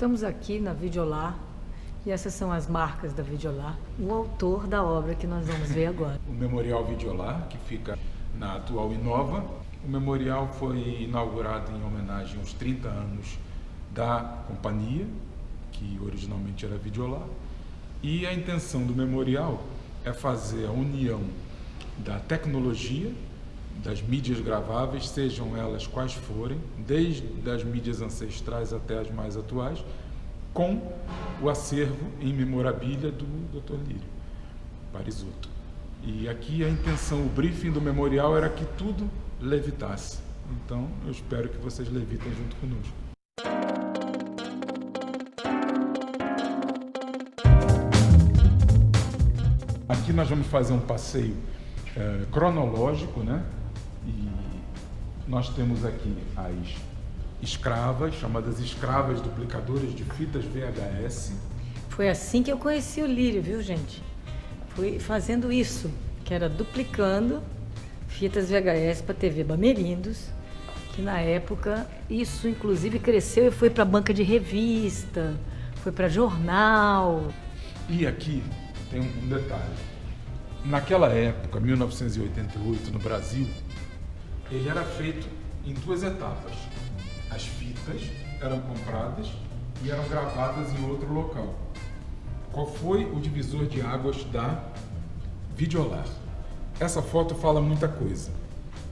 Estamos aqui na Videolar e essas são as marcas da Videolar, o autor da obra que nós vamos ver agora. O Memorial Videolar, que fica na atual Inova. O memorial foi inaugurado em homenagem aos 30 anos da companhia, que originalmente era Videolar. E a intenção do memorial é fazer a união da tecnologia, das mídias graváveis, sejam elas quais forem, desde as mídias ancestrais até as mais atuais, com o acervo em memorabilia do Dr. Lírio Parisotto. E aqui a intenção, o briefing do memorial era que tudo levitasse. Então, eu espero que vocês levitem junto conosco. Aqui nós vamos fazer um passeio cronológico, né? E nós temos aqui as escravas, chamadas escravas duplicadoras de fitas VHS. Foi assim que eu conheci o Lírio, viu, gente? Fui fazendo isso, que era duplicando fitas VHS para TV Bamerindos, que na época isso inclusive cresceu e foi para banca de revista, foi para jornal. E aqui tem um detalhe. Naquela época, 1988, no Brasil, ele era feito em duas etapas. As fitas eram compradas e eram gravadas em outro local. Qual foi o divisor de águas da Videolar? Essa foto fala muita coisa.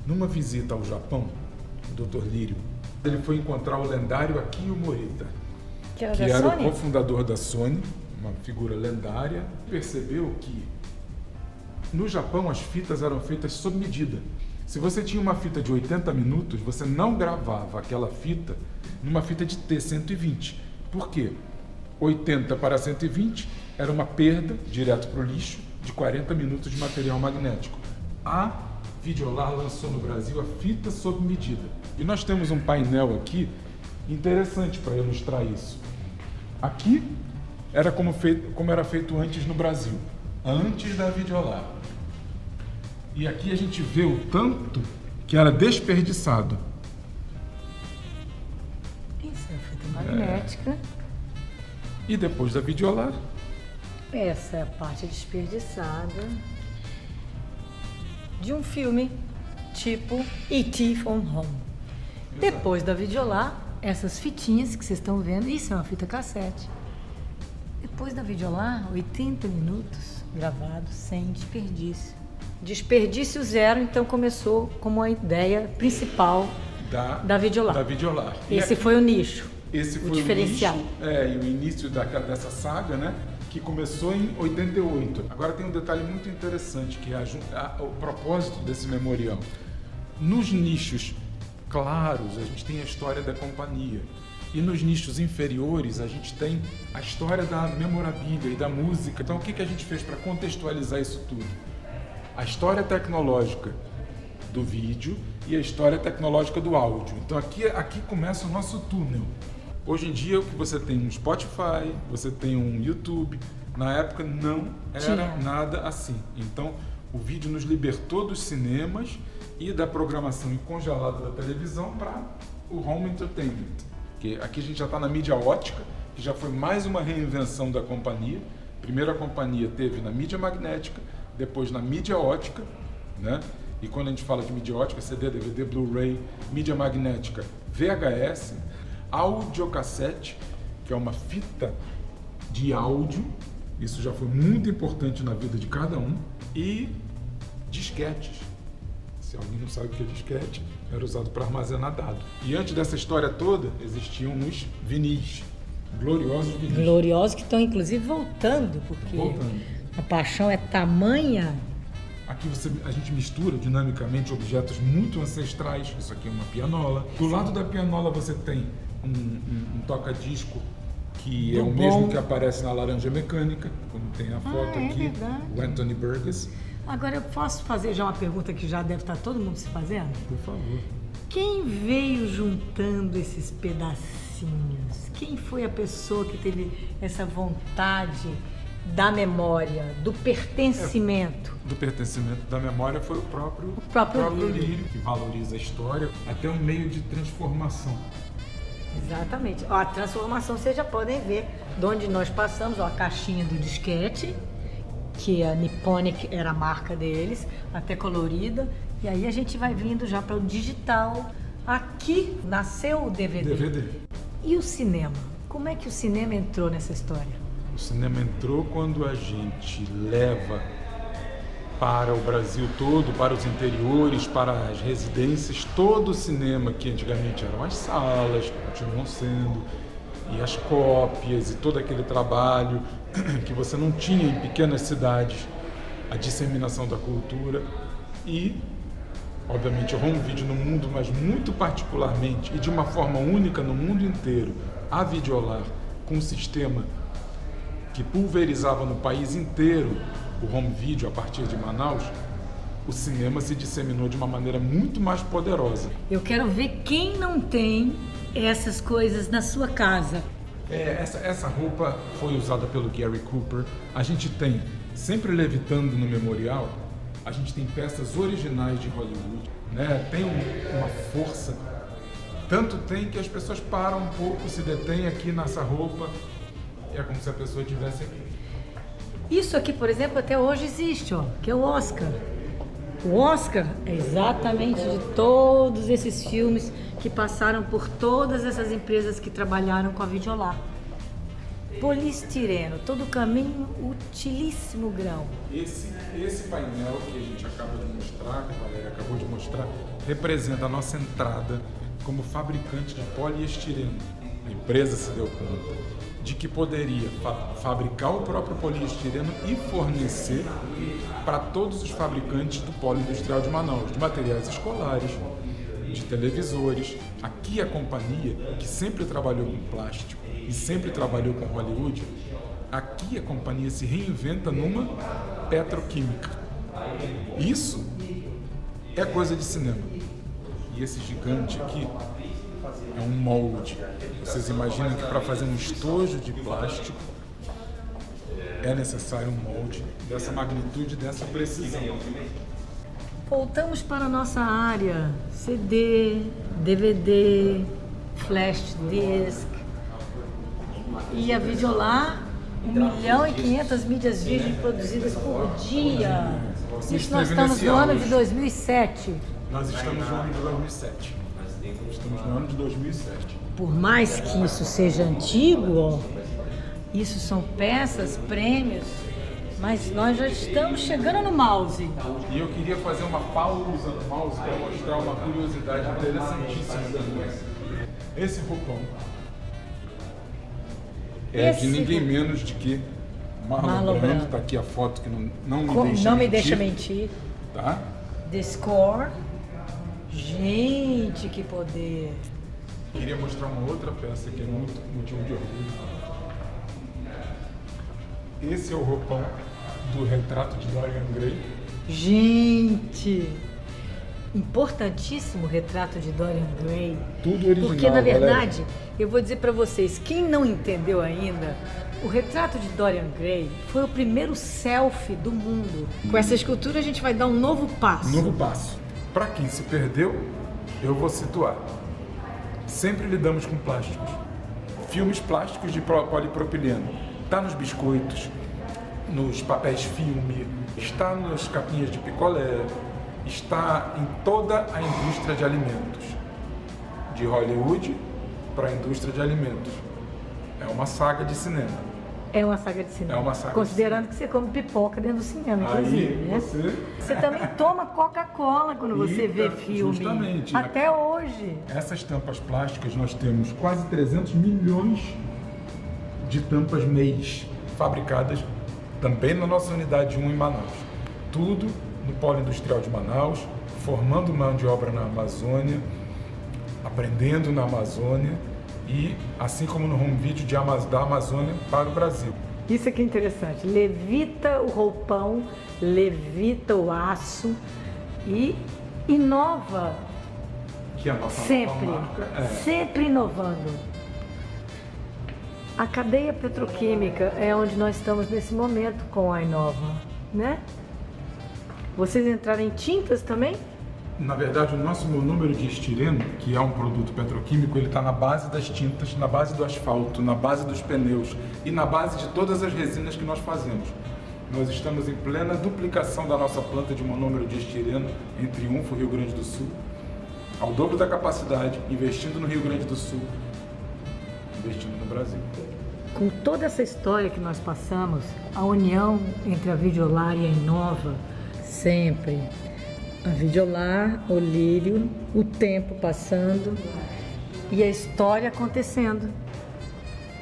Numa visita ao Japão, o Dr. Lírio, ele foi encontrar o lendário Akio Morita, Que era o cofundador da Sony, uma figura lendária. Percebeu que no Japão as fitas eram feitas sob medida. Se você tinha uma fita de 80 minutos, você não gravava aquela fita numa fita de T120. Por quê? 80 para 120 era uma perda, direto para o lixo, de 40 minutos de material magnético. A Videolar lançou no Brasil a fita sob medida. E nós temos um painel aqui interessante para ilustrar isso. Aqui era como era feito antes no Brasil, antes da Videolar. E aqui a gente vê o tanto que era desperdiçado. Isso é fita magnética. E depois da Videolar, Essa é a parte desperdiçada de um filme tipo E.T. from Home. Depois da Videolar, essas fitinhas que vocês estão vendo, isso é uma fita cassete. Depois da Videolar, 80 minutos gravados sem desperdício. Desperdício zero, então começou como a ideia principal da Videolar. Da Videolar. Esse foi o nicho, esse foi o diferencial. E o início dessa saga, né? Que começou em 88. Agora tem um detalhe muito interessante, que é o propósito desse memorial. Nos nichos claros, a gente tem a história da companhia. E nos nichos inferiores, a gente tem a história da memorabilia e da música. Então, o que a gente fez para contextualizar isso tudo? A história tecnológica do vídeo e a história tecnológica do áudio. Então, aqui começa o nosso túnel. Hoje em dia, o que você tem um Spotify, você tem um YouTube. Na época, não era nada assim. Então, o vídeo nos libertou dos cinemas e da programação congelada da televisão para o home entertainment. Que aqui a gente já está na mídia ótica, que já foi mais uma reinvenção da companhia. Primeiro a companhia teve na mídia magnética, depois na mídia ótica, né? E quando a gente fala de mídia ótica, CD, DVD, Blu-ray, mídia magnética, VHS, audiocassete, que é uma fita de áudio, isso já foi muito importante na vida de cada um, e disquetes. Se alguém não sabe o que é disquete, era usado para armazenar dados. E antes dessa história toda, existiam os vinis, gloriosos vinis. Gloriosos que estão inclusive voltando, porque a paixão é tamanha. Aqui a gente mistura dinamicamente objetos muito ancestrais. Isso aqui é uma pianola. Do lado da pianola você tem um toca-disco que é o mesmo que aparece na Laranja Mecânica, como tem a foto aqui, verdade. o Anthony Burgess. Agora eu posso fazer já uma pergunta que já deve estar todo mundo se fazendo? Por favor. Quem veio juntando esses pedacinhos? Quem foi a pessoa que teve essa vontade da memória, do pertencimento? Do pertencimento da memória foi o próprio Lírio, que valoriza a história até um meio de transformação. Exatamente. Ó, a transformação vocês já podem ver de onde nós passamos, ó, a caixinha do disquete, que a Nipponic era a marca deles, até colorida, e aí a gente vai vindo já para o digital. Aqui nasceu o DVD. E o cinema? Como é que o cinema entrou nessa história? O cinema entrou quando a gente leva para o Brasil todo, para os interiores, para as residências, todo o cinema que antigamente eram as salas, continuam sendo, e as cópias e todo aquele trabalho que você não tinha em pequenas cidades, a disseminação da cultura e, obviamente, o home video no mundo, mas muito particularmente e de uma forma única no mundo inteiro, a Videolar, com um sistema que pulverizava no país inteiro o home video a partir de Manaus, o cinema se disseminou de uma maneira muito mais poderosa. Eu quero ver quem não tem essas coisas na sua casa. Essa roupa foi usada pelo Gary Cooper. A gente tem, sempre levitando no memorial, a gente tem peças originais de Hollywood, né? Tem uma força, tanto tem que as pessoas param um pouco, se detêm aqui nessa roupa, é como se a pessoa estivesse aqui. Isso aqui, por exemplo, até hoje existe, ó, que é o Oscar. O Oscar é exatamente de todos esses filmes que passaram por todas essas empresas que trabalharam com a Videolar. Polistireno, todo o caminho, utilíssimo grão. Esse painel que a gente acaba de mostrar, que a Valéria acabou de mostrar, representa a nossa entrada como fabricante de poliestireno. A empresa se deu conta de que poderia fabricar o próprio poliestireno e fornecer para todos os fabricantes do polo industrial de Manaus, de materiais escolares, de televisores. Aqui a companhia, que sempre trabalhou com plástico e sempre trabalhou com Hollywood, aqui a companhia se reinventa numa petroquímica. Isso é coisa de cinema. E esse gigante aqui é um molde. Vocês imaginam que para fazer um estojo de plástico é necessário um molde dessa magnitude, dessa precisão. Voltamos para a nossa área. CD, DVD, flash disk. E a Videolar, 1.500.000 mídias virgens produzidas por dia. Isso nós estamos no ano de 2007. Nós estamos no ano de 2007. Estamos no ano de 2007. Por mais que isso seja antigo, ó, isso são peças, prêmios, mas nós já estamos chegando no mouse. E eu queria fazer uma pausa no mouse para mostrar uma curiosidade interessantíssima também. Esse roupão é de ninguém menos de que Marlon Brando. Está aqui a foto que não me deixa mentir. Tá? The Score. Gente, que poder! Queria mostrar uma outra peça que é muito motivo de orgulho. Esse é o roupão do retrato de Dorian Gray. Gente! Importantíssimo o retrato de Dorian Gray. Tudo original. Porque, na verdade, eu vou dizer para vocês, quem não entendeu ainda, o retrato de Dorian Gray foi o primeiro selfie do mundo. Com essa escultura a gente vai dar um novo passo. Novo passo. Para quem se perdeu, eu vou situar. Sempre lidamos com plásticos. Filmes plásticos de polipropileno. Está nos biscoitos, nos papéis filme, está nos capinhas de picolé, está em toda a indústria de alimentos. De Hollywood para a indústria de alimentos. É uma saga de cinema. É uma saga de cinema. É uma saga. Considerando que você come pipoca dentro do cinema, inclusive. Aí, né? você também toma Coca-Cola quando você vê filme. Justamente. Até hoje. Essas tampas plásticas, nós temos quase 300 milhões de tampas mês fabricadas também na nossa unidade 1 em Manaus. Tudo no Polo Industrial de Manaus, formando mão de obra na Amazônia, aprendendo na Amazônia. E assim como no home video da Amazônia para o Brasil. Isso aqui é interessante. Levita o roupão, levita o aço e inova. Que é a nossa sempre, marca. Sempre inovando. A cadeia petroquímica é onde nós estamos nesse momento com a Inova, né? Vocês entraram em tintas também? Na verdade, o nosso monômero de estireno, que é um produto petroquímico, ele está na base das tintas, na base do asfalto, na base dos pneus e na base de todas as resinas que nós fazemos. Nós estamos em plena duplicação da nossa planta de monômero de estireno em Triunfo, Rio Grande do Sul, ao dobro da capacidade, investindo no Rio Grande do Sul, investindo no Brasil. Com toda essa história que nós passamos, a união entre a Videolar e a Inova, sempre. A Videolar, o lírio, o tempo passando e a história acontecendo.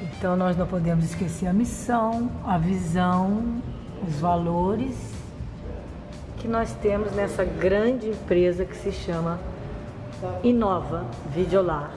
Então nós não podemos esquecer a missão, a visão, os valores que nós temos nessa grande empresa que se chama Inova Videolar.